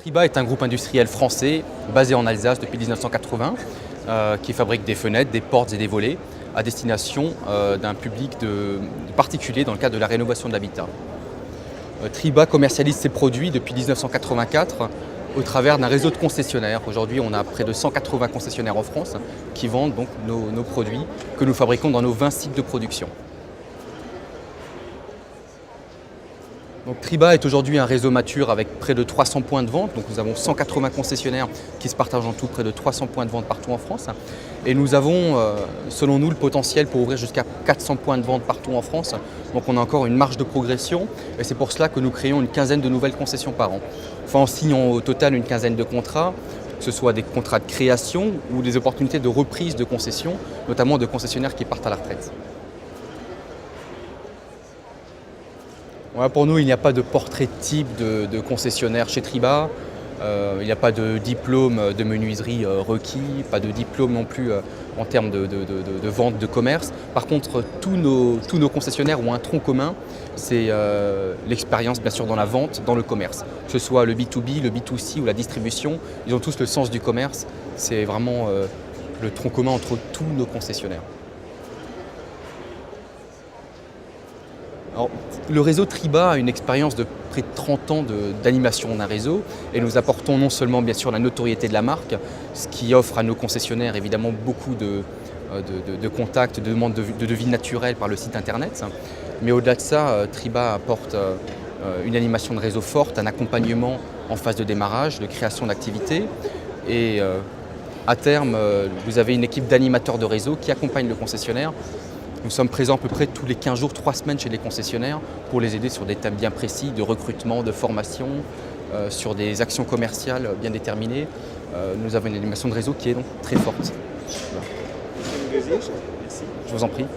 Triba est un groupe industriel français basé en Alsace depuis 1980 qui fabrique des fenêtres, des portes et des volets à destination d'un public de particuliers dans le cadre de la rénovation de l'habitat. Triba commercialise ses produits depuis 1984 au travers d'un réseau de concessionnaires. Aujourd'hui, on a près de 180 concessionnaires en France qui vendent donc nos produits que nous fabriquons dans nos 20 sites de production. Donc, Triba est aujourd'hui un réseau mature avec près de 300 points de vente. Donc, nous avons 180 concessionnaires qui se partagent en tout près de 300 points de vente partout en France. Et nous avons, selon nous, le potentiel pour ouvrir jusqu'à 400 points de vente partout en France. Donc on a encore une marge de progression et c'est pour cela que nous créons une quinzaine de nouvelles concessions par an. Enfin, on signe au total une quinzaine de contrats, que ce soit des contrats de création ou des opportunités de reprise de concessions, notamment de concessionnaires qui partent à la retraite. Voilà, pour nous, il n'y a pas de portrait type de concessionnaire chez Triba. Il n'y a pas de diplôme de menuiserie requis, pas de diplôme non plus en termes de vente, de commerce. Par contre, tous nos concessionnaires ont un tronc commun, c'est l'expérience bien sûr dans la vente, dans le commerce. Que ce soit le B2B, le B2C ou la distribution, ils ont tous le sens du commerce. C'est vraiment le tronc commun entre tous nos concessionnaires. Alors, le réseau Triba a une expérience de près de 30 ans d'animation d'un réseau et nous apportons non seulement bien sûr la notoriété de la marque, ce qui offre à nos concessionnaires évidemment beaucoup de contacts, de demandes de devis naturels par le site internet, mais au-delà de ça, Triba apporte une animation de réseau forte, un accompagnement en phase de démarrage, de création d'activités et à terme, vous avez une équipe d'animateurs de réseau qui accompagne le concessionnaire. Nous sommes présents à peu près tous les 15 jours, 3 semaines chez les concessionnaires pour les aider sur des thèmes bien précis de recrutement, de formation, sur des actions commerciales bien déterminées. Nous avons une animation de réseau qui est donc très forte. Voilà. Je vous en prie.